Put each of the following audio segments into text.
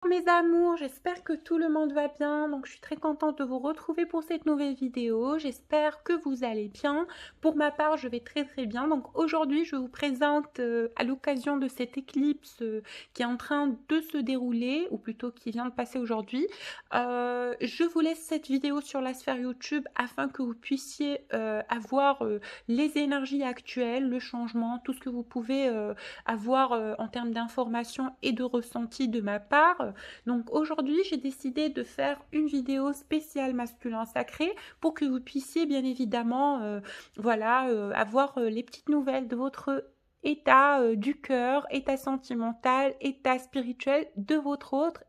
Mes amours, j'espère que tout le monde va bien. Donc, je suis très contente de vous retrouver pour cette nouvelle vidéo. J'espère que vous allez bien. Pour ma part, je vais très bien. Donc, aujourd'hui, je vous présente à l'occasion de cette éclipse qui est en train de se dérouler, ou plutôt qui vient de passer aujourd'hui. Je vous laisse cette vidéo sur la sphère YouTube afin que vous puissiez avoir les énergies actuelles, le changement, tout ce que vous pouvez avoir en termes d'informations et de ressenti de ma part. Donc aujourd'hui, j'ai décidé de faire une vidéo spéciale masculin sacré pour que vous puissiez bien évidemment avoir les petites nouvelles de votre état du cœur, état sentimental, état spirituel de votre autre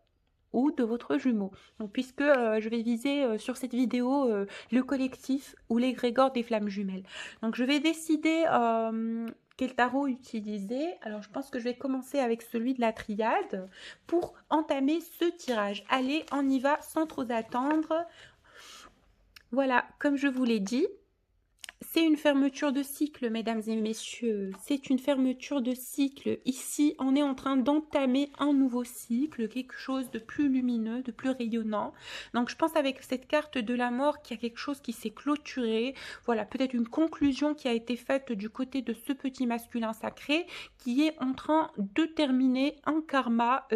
ou de votre jumeau. Donc puisque je vais viser sur cette vidéo le collectif ou l'égrégore des flammes jumelles. Donc je vais décider quel tarot utiliser. Alors je pense que je vais commencer avec celui de la triade pour entamer ce tirage. Allez, on y va sans trop attendre. Voilà, comme je vous l'ai dit, c'est une fermeture de cycle, mesdames et messieurs. C'est une fermeture de cycle. Ici, on est en train d'entamer un nouveau cycle, quelque chose de plus lumineux, de plus rayonnant. Donc, je pense avec cette carte de la mort qu'il y a quelque chose qui s'est clôturé. Voilà, peut-être une conclusion qui a été faite du côté de ce petit masculin sacré qui est en train de terminer un karma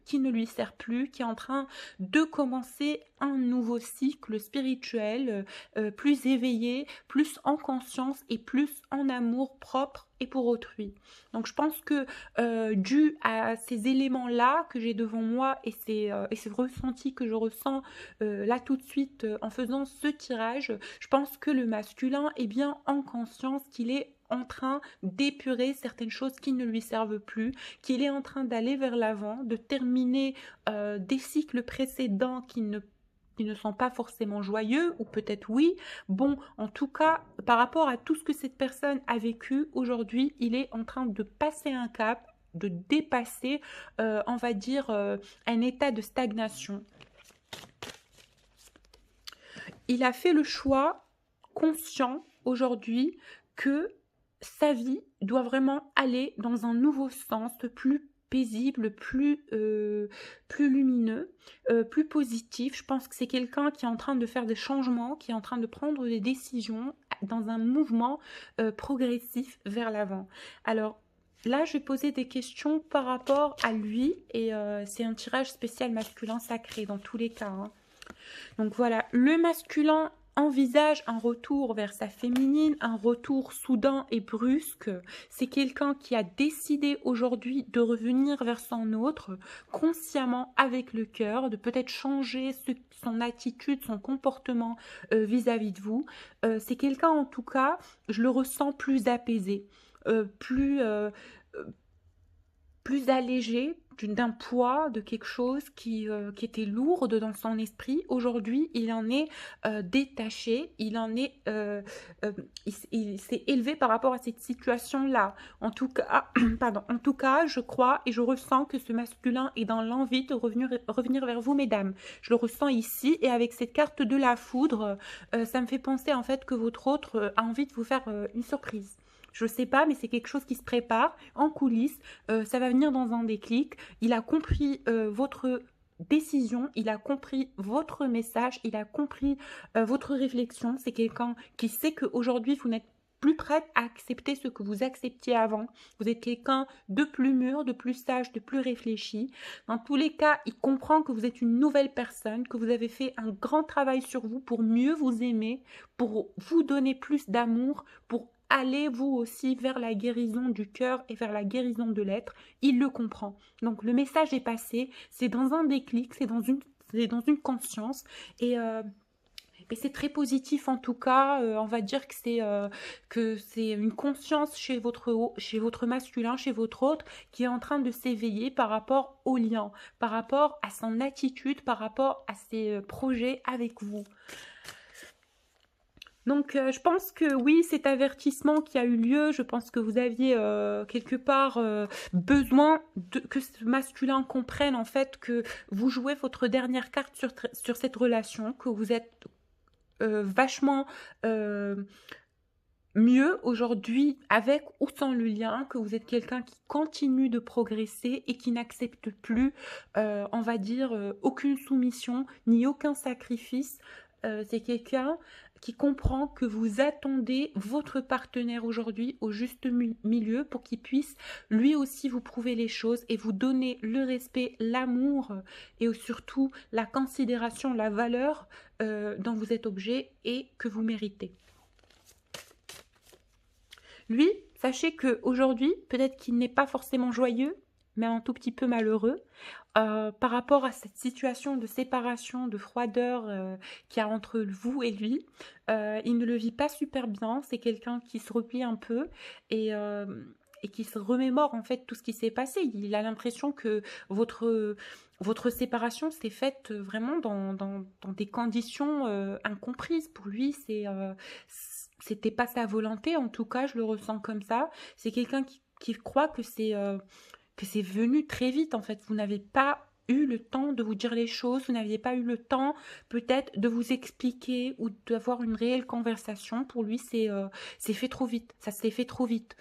qui ne lui sert plus, qui est en train de commencer un nouveau cycle spirituel plus éveillé, plus en conscience et plus en amour propre et pour autrui. Donc je pense que dû à ces éléments-là que j'ai devant moi et ces ressentis que je ressens là tout de suite en faisant ce tirage, je pense que le masculin est bien en conscience qu'il est en train d'épurer certaines choses qui ne lui servent plus, qu'il est en train d'aller vers l'avant, de terminer des cycles précédents qui ne sont pas forcément joyeux, ou peut-être oui. Bon, en tout cas, par rapport à tout ce que cette personne a vécu, aujourd'hui, il est en train de passer un cap, de dépasser, on va dire, un état de stagnation. Il a fait le choix conscient aujourd'hui que sa vie doit vraiment aller dans un nouveau sens, plus paisible, plus lumineux, plus positif. Je pense que c'est quelqu'un qui est en train de faire des changements, qui est en train de prendre des décisions dans un mouvement progressif vers l'avant. Alors, là, je vais poser des questions par rapport à lui et c'est un tirage spécial masculin sacré dans tous les cas, hein. Donc voilà, le masculin envisage un retour vers sa féminine, un retour soudain et brusque. C'est quelqu'un qui a décidé aujourd'hui de revenir vers son autre, consciemment avec le cœur, de peut-être changer son attitude, son comportement vis-à-vis de vous. C'est quelqu'un en tout cas, je le ressens plus apaisé, plus allégé d'un poids, de quelque chose qui était lourde dans son esprit. Aujourd'hui, il en est détaché, il s'est élevé par rapport à cette situation-là. En tout cas, pardon, en tout cas, je crois et je ressens que ce masculin est dans l'envie de revenir vers vous, mesdames. Je le ressens ici et avec cette carte de la foudre, ça me fait penser en fait que votre autre a envie de vous faire une surprise. Je ne sais pas, mais c'est quelque chose qui se prépare en coulisses. Ça va venir dans un déclic. Il a compris votre décision, il a compris votre message, il a compris votre réflexion. C'est quelqu'un qui sait qu'aujourd'hui, vous n'êtes plus prête à accepter ce que vous acceptiez avant. Vous êtes quelqu'un de plus mûr, de plus sage, de plus réfléchi. Dans tous les cas, il comprend que vous êtes une nouvelle personne, que vous avez fait un grand travail sur vous pour mieux vous aimer, pour vous donner plus d'amour, pour allez vous aussi vers la guérison du cœur et vers la guérison de l'être. Il le comprend. Donc le message est passé, c'est dans un déclic, c'est dans une conscience et c'est très positif en tout cas. On va dire que c'est une conscience chez votre masculin, chez votre autre, qui est en train de s'éveiller par rapport au lien, par rapport à son attitude, par rapport à ses projets avec vous. Donc, je pense que oui, cet avertissement qui a eu lieu, je pense que vous aviez quelque part besoin que ce masculin comprenne en fait que vous jouez votre dernière carte sur cette relation, que vous êtes vachement mieux aujourd'hui avec ou sans le lien, que vous êtes quelqu'un qui continue de progresser et qui n'accepte plus, on va dire, aucune soumission ni aucun sacrifice. C'est quelqu'un qui comprend que vous attendez votre partenaire aujourd'hui au juste milieu pour qu'il puisse lui aussi vous prouver les choses et vous donner le respect, l'amour et surtout la considération, la valeur dont vous êtes objet et que vous méritez. Lui, sachez qu'aujourd'hui, peut-être qu'il n'est pas forcément joyeux, mais un tout petit peu malheureux par rapport à cette situation de séparation, de froideur qu'il y a entre vous et lui. Il ne le vit pas super bien, c'est quelqu'un qui se replie un peu et qui se remémore en fait tout ce qui s'est passé. Il a l'impression que votre séparation s'est faite vraiment dans des conditions incomprises. Pour lui, c'était pas sa volonté, en tout cas, je le ressens comme ça. C'est quelqu'un qui croit que c'est venu très vite, en fait. Vous n'avez pas eu le temps de vous dire les choses, vous n'aviez pas eu le temps peut-être de vous expliquer ou d'avoir une réelle conversation. Pour lui, c'est fait trop vite, ça s'est fait trop vite.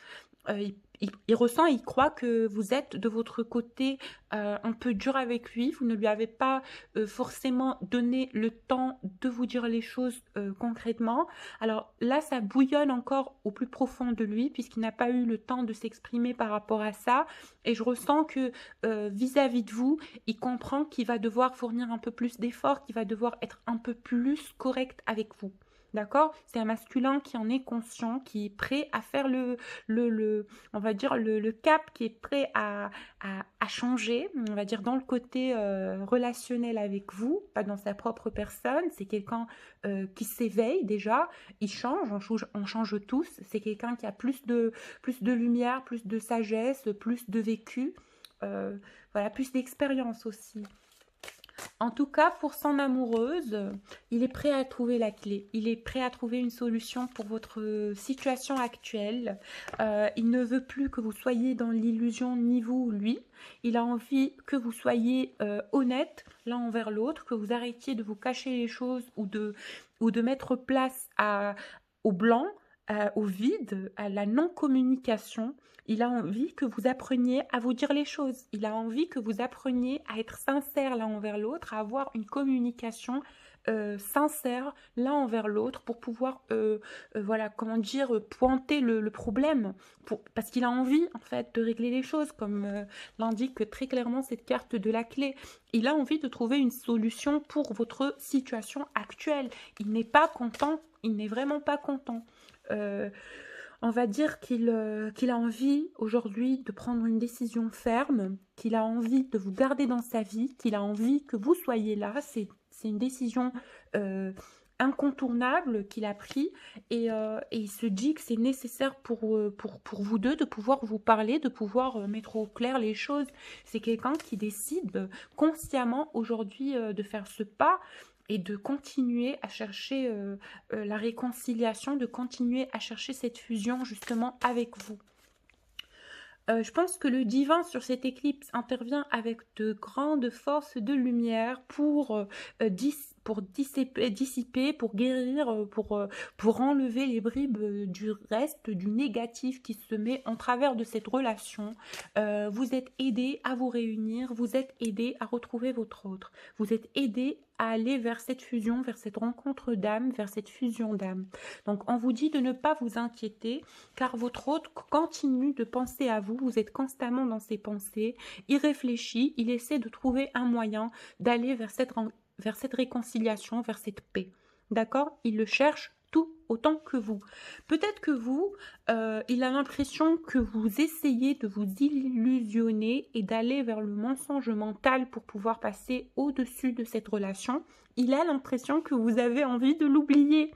Il ressent, il croit que vous êtes de votre côté un peu dur avec lui, vous ne lui avez pas forcément donné le temps de vous dire les choses concrètement. Alors là, ça bouillonne encore au plus profond de lui puisqu'il n'a pas eu le temps de s'exprimer par rapport à ça. Et je ressens que vis-à-vis de vous, il comprend qu'il va devoir fournir un peu plus d'efforts, qu'il va devoir être un peu plus correct avec vous. D'accord? C'est un masculin qui en est conscient, qui est prêt à faire on va dire le cap, qui est prêt à changer, on va dire dans le côté relationnel avec vous, pas dans sa propre personne. C'est quelqu'un qui s'éveille déjà, il change, on change tous. C'est quelqu'un qui a plus de lumière, plus de sagesse, plus de vécu, voilà, plus d'expérience aussi. En tout cas, pour son amoureuse, il est prêt à trouver la clé. Il est prêt à trouver une solution pour votre situation actuelle. Il ne veut plus que vous soyez dans l'illusion, ni vous, lui. Il a envie que vous soyez honnête l'un envers l'autre, que vous arrêtiez de vous cacher les choses ou de mettre place au blanc, au vide, à la non-communication. Il a envie que vous appreniez à vous dire les choses. Il a envie que vous appreniez à être sincère l'un envers l'autre, à avoir une communication sincère l'un envers l'autre pour pouvoir, voilà, comment dire, pointer le problème. Parce qu'il a envie, en fait, de régler les choses, comme l'indique très clairement cette carte de la clé. Il a envie de trouver une solution pour votre situation actuelle. Il n'est pas content, il n'est vraiment pas content. On va dire qu'il a envie aujourd'hui de prendre une décision ferme, qu'il a envie de vous garder dans sa vie, qu'il a envie que vous soyez là. C'est une décision incontournable qu'il a pris et il se dit que c'est nécessaire pour vous deux de pouvoir vous parler, de pouvoir mettre au clair les choses. C'est quelqu'un qui décide consciemment aujourd'hui de faire ce pas et de continuer à chercher la réconciliation, de continuer à chercher cette fusion justement avec vous. Je pense que le divin sur cette éclipse intervient avec de grandes forces de lumière pour dissiper, pour guérir, pour enlever les bribes du reste, du négatif qui se met en travers de cette relation. Vous êtes aidé à vous réunir, vous êtes aidé à retrouver votre autre, vous êtes aidé à aller vers cette fusion, vers cette rencontre d'âme, vers cette fusion d'âme. Donc on vous dit de ne pas vous inquiéter car votre autre continue de penser à vous, vous êtes constamment dans ses pensées, il réfléchit, il essaie de trouver un moyen d'aller vers cette réconciliation, vers cette paix. D'accord? Il le cherche tout autant que vous. Peut-être que vous, il a l'impression que vous essayez de vous illusionner et d'aller vers le mensonge mental pour pouvoir passer au-dessus de cette relation. Il a l'impression que vous avez envie de l'oublier.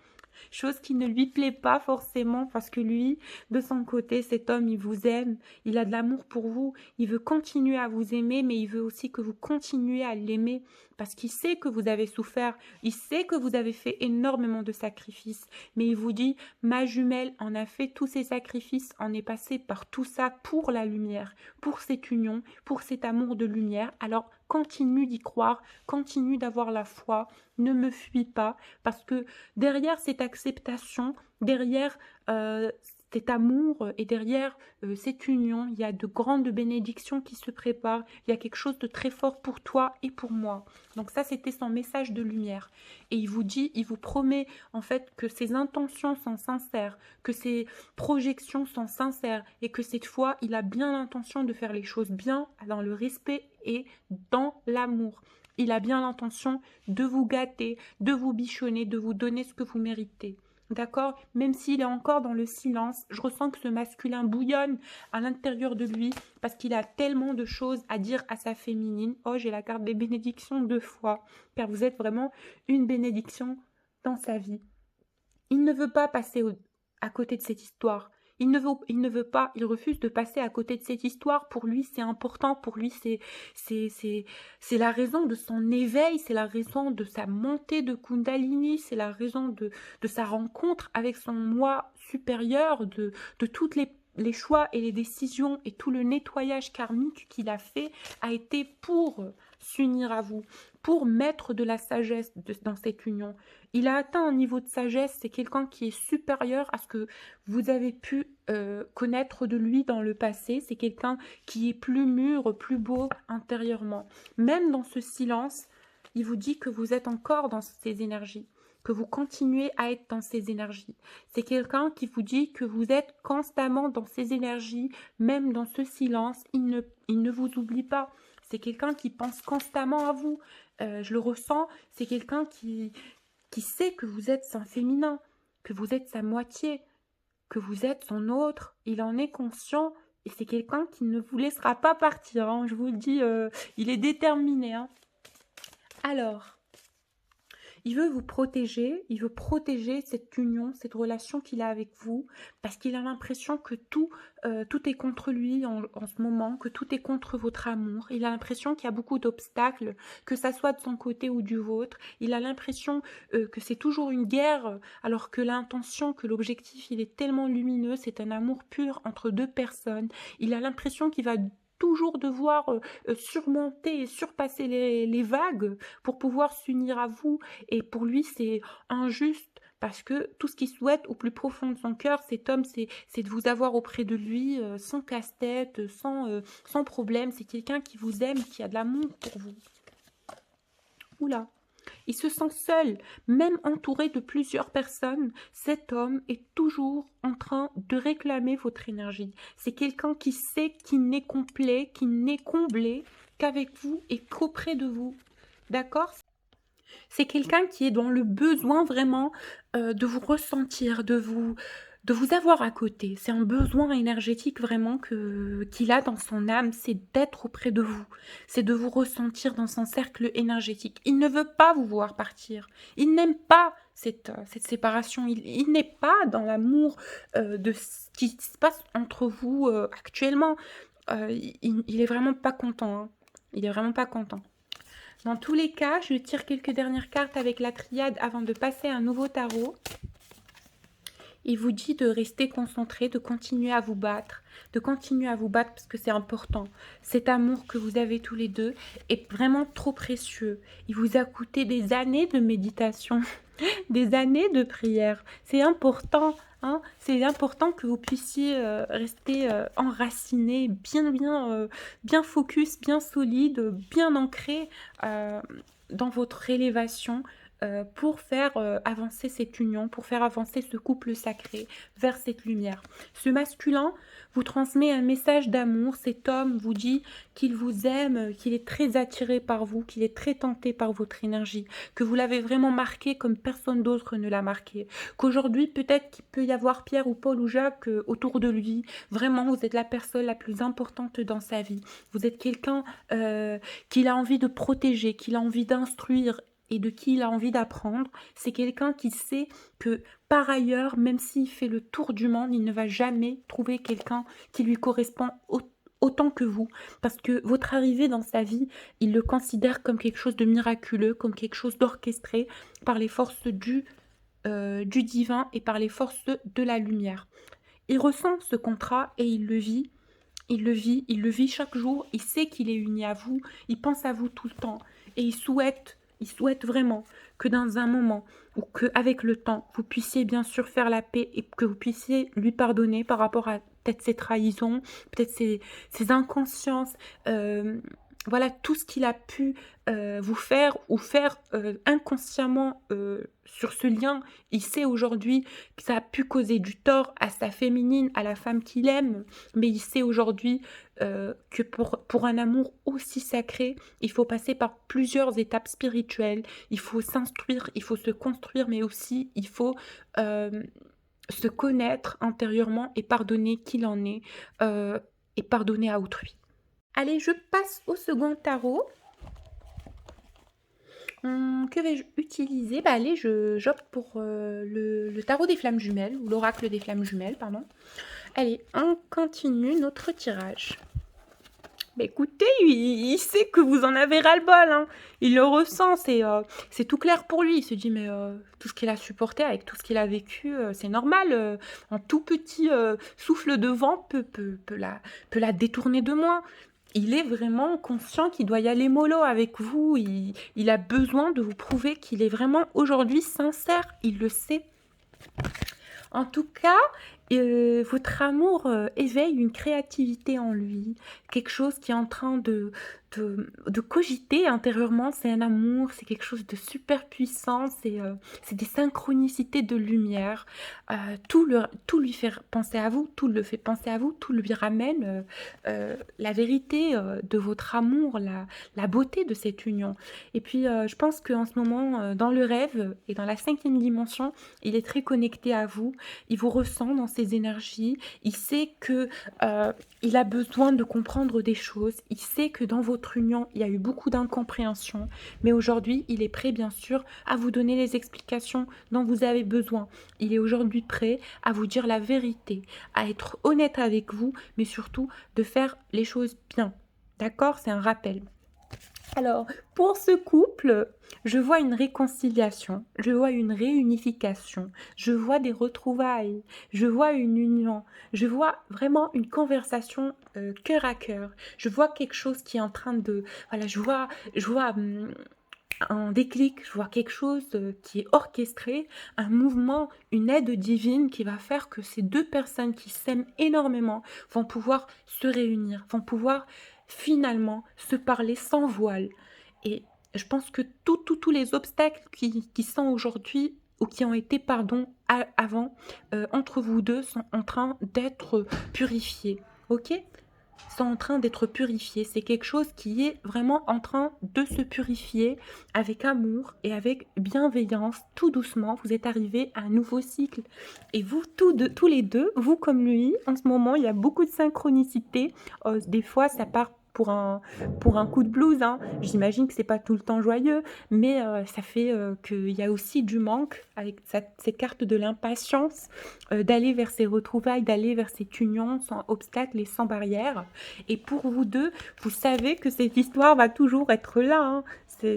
Chose qui ne lui plaît pas forcément parce que lui, de son côté, cet homme, il vous aime, il a de l'amour pour vous, il veut continuer à vous aimer, mais il veut aussi que vous continuez à l'aimer parce qu'il sait que vous avez souffert, il sait que vous avez fait énormément de sacrifices, mais il vous dit, ma jumelle, on a fait tous ces sacrifices, on est passé par tout ça pour la lumière, pour cette union, pour cet amour de lumière, alors continue d'y croire, continue d'avoir la foi, ne me fuis pas, parce que derrière cette acceptation, derrière cet amour et derrière cette union, il y a de grandes bénédictions qui se préparent. Il y a quelque chose de très fort pour toi et pour moi. Donc ça, c'était son message de lumière. Et il vous dit, il vous promet en fait que ses intentions sont sincères, que ses projections sont sincères et que cette fois, il a bien l'intention de faire les choses bien, dans le respect et dans l'amour. Il a bien l'intention de vous gâter, de vous bichonner, de vous donner ce que vous méritez. D'accord? Même s'il est encore dans le silence, je ressens que ce masculin bouillonne à l'intérieur de lui parce qu'il a tellement de choses à dire à sa féminine. Oh, j'ai la carte des bénédictions 2 fois, car vous êtes vraiment une bénédiction dans sa vie. Il ne veut pas passer à côté de cette histoire. Il ne veut pas, il refuse de passer à côté de cette histoire. Pour lui, c'est important. Pour lui, c'est la raison de son éveil, c'est la raison de sa montée de Kundalini, c'est la raison de sa rencontre avec son moi supérieur, de toutes les choix et les décisions et tout le nettoyage karmique qu'il a fait a été pour s'unir à vous, pour mettre de la sagesse dans cette union. Il a atteint un niveau de sagesse, c'est quelqu'un qui est supérieur à ce que vous avez pu connaître de lui dans le passé. C'est quelqu'un qui est plus mûr, plus beau intérieurement. Même dans ce silence, il vous dit que vous êtes encore dans ces énergies, que vous continuez à être dans ces énergies. C'est quelqu'un qui vous dit que vous êtes constamment dans ces énergies, même dans ce silence, il ne vous oublie pas. C'est quelqu'un qui pense constamment à vous. Je le ressens, c'est quelqu'un qui sait que vous êtes son féminin, que vous êtes sa moitié, que vous êtes son autre. Il en est conscient et c'est quelqu'un qui ne vous laissera pas partir. Hein. Je vous le dis, il est déterminé. Hein. Alors, il veut vous protéger, il veut protéger cette union, cette relation qu'il a avec vous, parce qu'il a l'impression que tout est contre lui en ce moment, que tout est contre votre amour. Il a l'impression qu'il y a beaucoup d'obstacles, que ça soit de son côté ou du vôtre. Il a l'impression que c'est toujours une guerre, alors que l'intention, que l'objectif, il est tellement lumineux, c'est un amour pur entre deux personnes. Il a l'impression qu'il va toujours devoir surmonter et surpasser les vagues pour pouvoir s'unir à vous. Et pour lui, c'est injuste parce que tout ce qu'il souhaite au plus profond de son cœur, cet homme, c'est de vous avoir auprès de lui sans casse-tête, sans problème. C'est quelqu'un qui vous aime, qui a de l'amour pour vous. Oula! Il se sent seul, même entouré de plusieurs personnes. Cet homme est toujours en train de réclamer votre énergie. C'est quelqu'un qui sait qu'il n'est complet, qu'il n'est comblé qu'avec vous et qu'auprès de vous. D'accord ? C'est quelqu'un qui est dans le besoin vraiment de vous ressentir, de vous avoir à côté. C'est un besoin énergétique vraiment qu'il a dans son âme, c'est d'être auprès de vous. C'est de vous ressentir dans son cercle énergétique. Il ne veut pas vous voir partir. Il n'aime pas cette séparation. Il n'est pas dans l'amour de ce qui se passe entre vous actuellement. Il est vraiment pas content. Hein. Il est vraiment pas content. Dans tous les cas, je tire quelques dernières cartes avec la triade avant de passer à un nouveau tarot. Il vous dit de rester concentré, de continuer à vous battre, parce que c'est important. Cet amour que vous avez tous les deux est vraiment trop précieux. Il vous a coûté des années de méditation, des années de prière. C'est important, hein. C'est important que vous puissiez rester enraciné, bien focus, bien solide, bien ancré dans votre élévation. Pour faire avancer cette union, pour faire avancer ce couple sacré vers cette lumière. Ce masculin vous transmet un message d'amour. Cet homme vous dit qu'il vous aime, qu'il est très attiré par vous, qu'il est très tenté par votre énergie, que vous l'avez vraiment marqué comme personne d'autre ne l'a marqué, qu'aujourd'hui peut-être qu'il peut y avoir Pierre ou Paul ou Jacques autour de lui. Vraiment, vous êtes la personne la plus importante dans sa vie. Vous êtes quelqu'un qu'il a envie de protéger, qu'il a envie d'instruire et de qui il a envie d'apprendre. C'est quelqu'un qui sait que par ailleurs, même s'il fait le tour du monde, il ne va jamais trouver quelqu'un qui lui correspond autant que vous, parce que votre arrivée dans sa vie, il le considère comme quelque chose de miraculeux, comme quelque chose d'orchestré par les forces du divin et par les forces de la lumière. Il ressent ce contrat et il le vit. Il le vit chaque jour. Il sait qu'il est uni à vous. Il pense à vous tout le temps et il souhaite il souhaite vraiment que dans un moment ou qu'avec le temps, vous puissiez bien sûr faire la paix et que vous puissiez lui pardonner par rapport à peut-être ses trahisons, peut-être ses inconsciences, voilà tout ce qu'il a pu vous faire ou faire inconsciemment sur ce lien. Il sait aujourd'hui que ça a pu causer du tort à sa féminine, à la femme qu'il aime, mais il sait aujourd'hui que pour un amour aussi sacré, il faut passer par plusieurs étapes spirituelles. Il faut s'instruire, il faut se construire, mais aussi il faut se connaître intérieurement et pardonner qui l'en est et pardonner à autrui. Allez, je passe au second tarot. Que vais-je utiliser? Bah allez, j'opte pour le tarot des flammes jumelles, ou l'oracle des flammes jumelles, pardon. Allez, on continue notre tirage. Bah écoutez, il sait que vous en avez ras-le-bol, hein. Il le ressent, c'est tout clair pour lui. Il se dit, mais tout ce qu'il a supporté avec tout ce qu'il a vécu, c'est normal. Un tout petit souffle de vent peut la détourner de moi. Il est vraiment conscient qu'il doit y aller mollo avec vous. Il a besoin de vous prouver qu'il est vraiment aujourd'hui sincère. Il le sait. En tout cas, votre amour éveille une créativité en lui, quelque chose qui est en train de cogiter intérieurement. C'est un amour, c'est quelque chose de super puissant, c'est des synchronicités de lumière. Tout lui fait penser à vous, tout le fait penser à vous, tout lui ramène la vérité de votre amour, la beauté de cette union. Et puis, je pense qu'en ce moment, dans le rêve et dans la 5e dimension, il est très connecté à vous. Il vous ressent dans ses énergies. Il sait que il a besoin de comprendre des choses. Il sait que dans votre union, il y a eu beaucoup d'incompréhension. Mais aujourd'hui, il est prêt, bien sûr, à vous donner les explications dont vous avez besoin. Il est aujourd'hui prêt à vous dire la vérité, à être honnête avec vous, mais surtout de faire les choses bien. D'accord? C'est un rappel. Alors, pour ce couple, je vois une réconciliation, je vois une réunification, je vois des retrouvailles, je vois une union, je vois vraiment une conversation cœur à cœur. Je vois quelque chose qui est en train de... Voilà, je vois un déclic, je vois quelque chose qui est orchestré, un mouvement, une aide divine qui va faire que ces deux personnes qui s'aiment énormément vont pouvoir se réunir, vont pouvoir finalement se parler sans voile. Et je pense que tous les obstacles qui sont aujourd'hui ou qui ont été, pardon, avant, entre vous deux sont en train d'être purifiés. Ok? Sont en train d'être purifiés. C'est quelque chose qui est vraiment en train de se purifier avec amour et avec bienveillance. Tout doucement, vous êtes arrivés à un nouveau cycle. Et vous, tous les deux, vous comme lui, en ce moment, il y a beaucoup de synchronicité. Des fois, ça part pour un coup de blues, hein. J'imagine que c'est pas tout le temps joyeux, mais ça fait qu'il y a aussi du manque avec cette carte de l'impatience d'aller vers ces retrouvailles, d'aller vers cette union sans obstacle et sans barrière. Et pour vous deux, vous savez que cette histoire va toujours être là, hein.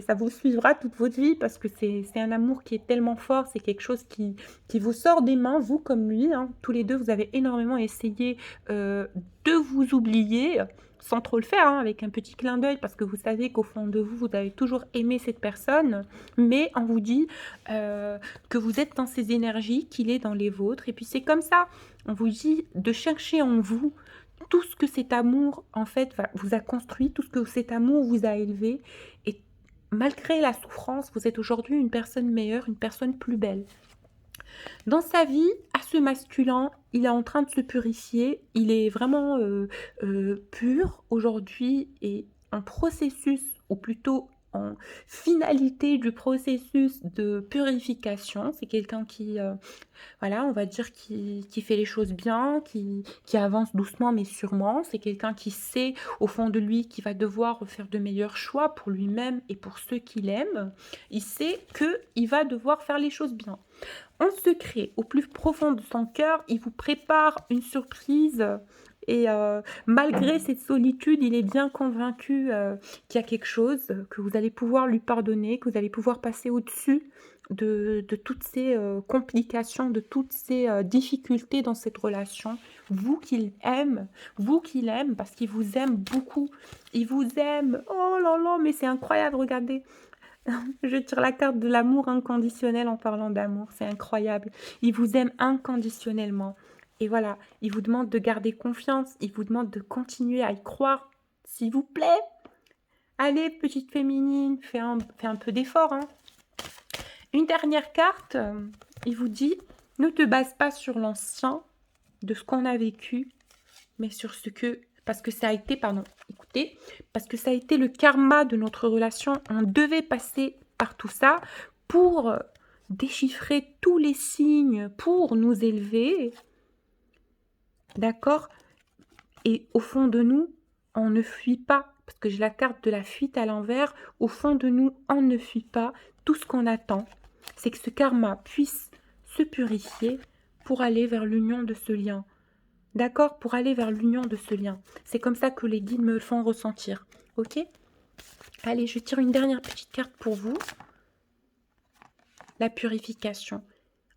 Ça vous suivra toute votre vie parce que c'est un amour qui est tellement fort, c'est quelque chose qui vous sort des mains, vous comme lui, hein. Tous les deux, vous avez énormément essayé de vous oublier, sans trop le faire, hein, avec un petit clin d'œil, parce que vous savez qu'au fond de vous, vous avez toujours aimé cette personne, mais on vous dit que vous êtes dans ses énergies, qu'il est dans les vôtres, et puis c'est comme ça, on vous dit de chercher en vous tout ce que cet amour, en fait, vous a construit, tout ce que cet amour vous a élevé, et malgré la souffrance, vous êtes aujourd'hui une personne meilleure, une personne plus belle. Dans sa vie, à ce masculin, il est en train de se purifier, il est vraiment pur aujourd'hui et en processus, ou plutôt en finalité du processus de purification. C'est quelqu'un qui, voilà, on va dire qui fait les choses bien, qui avance doucement mais sûrement. C'est quelqu'un qui sait au fond de lui qu'il va devoir faire de meilleurs choix pour lui-même et pour ceux qu'il aime. Il sait qu'il va devoir faire les choses bien. En secret, au plus profond de son cœur, il vous prépare une surprise et malgré cette solitude, il est bien convaincu qu'il y a quelque chose, que vous allez pouvoir lui pardonner, que vous allez pouvoir passer au-dessus de toutes ces complications, de toutes ces difficultés dans cette relation. Vous qu'il aime parce qu'il vous aime beaucoup. Il vous aime, oh là là, mais c'est incroyable, regardez. Je tire la carte de l'amour inconditionnel en parlant d'amour. C'est incroyable. Il vous aime inconditionnellement. Et voilà, il vous demande de garder confiance. Il vous demande de continuer à y croire. S'il vous plaît. Allez, petite féminine, fais un peu d'effort. Hein. Une dernière carte, il vous dit, ne te base pas sur l'ancien de ce qu'on a vécu, mais sur ce que... Parce que ça a été, pardon, écoutez, parce que ça a été le karma de notre relation. On devait passer par tout ça pour déchiffrer tous les signes, pour nous élever. D'accord? Et au fond de nous, on ne fuit pas. Parce que j'ai la carte de la fuite à l'envers. Au fond de nous, on ne fuit pas. Tout ce qu'on attend, c'est que ce karma puisse se purifier pour aller vers l'union de ce lien. D'accord? Pour aller vers l'union de ce lien. C'est comme ça que les guides me le font ressentir. Ok? Allez, je tire une dernière petite carte pour vous. La purification.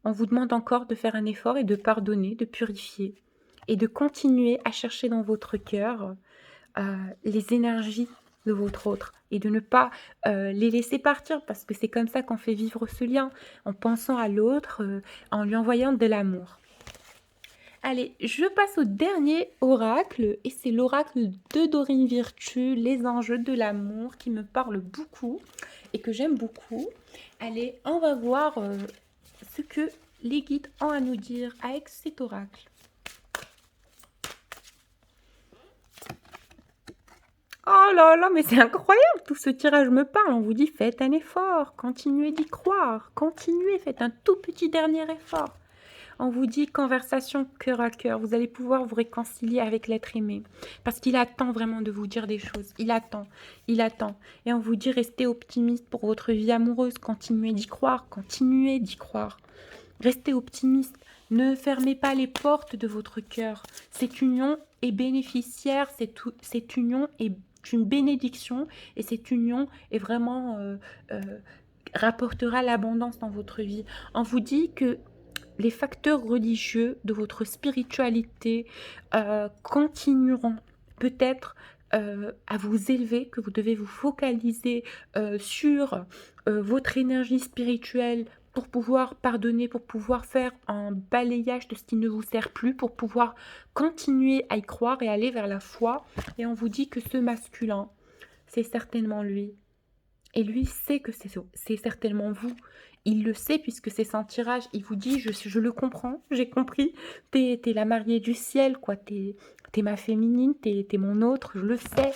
On vous demande encore de faire un effort et de pardonner, de purifier. Et de continuer à chercher dans votre cœur les énergies de votre autre. Et de ne pas les laisser partir. Parce que c'est comme ça qu'on fait vivre ce lien. En pensant à l'autre, en lui envoyant de l'amour. Allez, je passe au dernier oracle, et c'est l'oracle de Dorine Virtue, les enjeux de l'amour, qui me parle beaucoup et que j'aime beaucoup. Allez, on va voir ce que les guides ont à nous dire avec cet oracle. Oh là là, mais c'est incroyable, tout ce tirage me parle. On vous dit, faites un effort, continuez d'y croire, continuez, faites un tout petit dernier effort. On vous dit conversation cœur à cœur. Vous allez pouvoir vous réconcilier avec l'être aimé. Parce qu'il attend vraiment de vous dire des choses. Il attend. Il attend. Et on vous dit restez optimiste pour votre vie amoureuse. Continuez d'y croire. Continuez d'y croire. Restez optimiste. Ne fermez pas les portes de votre cœur. Cette union est bénéficiaire. Cette union est une bénédiction. Et cette union est vraiment... rapportera l'abondance dans votre vie. On vous dit que les facteurs religieux de votre spiritualité continueront peut-être à vous élever, que vous devez vous focaliser sur votre énergie spirituelle pour pouvoir pardonner, pour pouvoir faire un balayage de ce qui ne vous sert plus, pour pouvoir continuer à y croire et aller vers la foi. Et on vous dit que ce masculin, c'est certainement lui. Et lui sait que c'est certainement vous. Il le sait puisque c'est son tirage. Il vous dit, je le comprends, j'ai compris. T'es la mariée du ciel, quoi. T'es ma féminine, t'es mon autre, je le sais.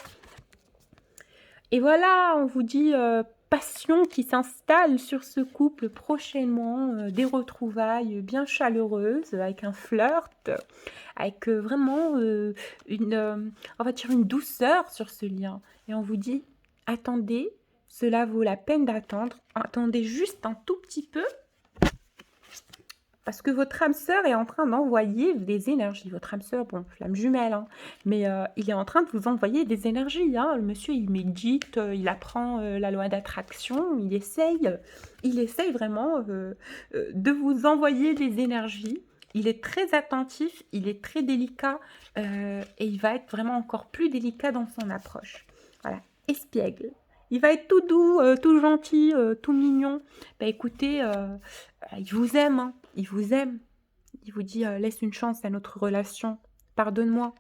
Et voilà, on vous dit passion qui s'installe sur ce couple prochainement. Des retrouvailles bien chaleureuses, avec un flirt, avec vraiment on va dire une douceur sur ce lien. Et on vous dit, attendez. Cela vaut la peine d'attendre. Attendez juste un tout petit peu. Parce que votre âme sœur est en train d'envoyer des énergies. Votre âme sœur, bon, flamme jumelle, hein, mais il est en train de vous envoyer des énergies. Hein. Le monsieur, il médite, il apprend la loi d'attraction, il essaye vraiment de vous envoyer des énergies. Il est très attentif, il est très délicat et il va être vraiment encore plus délicat dans son approche. Voilà, espiègle. Il va être tout doux, tout gentil, tout mignon. Bah écoutez, il vous aime, hein. Il vous aime. Il vous dit, laisse une chance à notre relation. Pardonne-moi.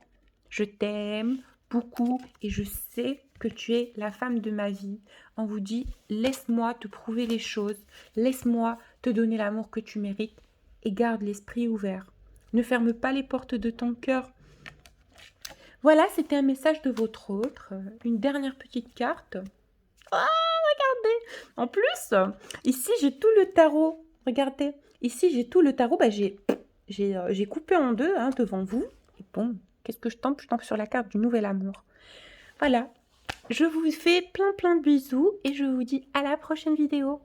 Je t'aime beaucoup et je sais que tu es la femme de ma vie. On vous dit, laisse-moi te prouver les choses. Laisse-moi te donner l'amour que tu mérites. Et garde l'esprit ouvert. Ne ferme pas les portes de ton cœur. Voilà, c'était un message de votre autre. Une dernière petite carte. Ah, regardez. En plus, ici, j'ai tout le tarot. Regardez. Ici, j'ai tout le tarot. Bah, j'ai coupé en deux hein, devant vous. Et bon, qu'est-ce que je tombe? Je tombe sur la carte du nouvel amour. Voilà. Je vous fais plein de bisous et je vous dis à la prochaine vidéo.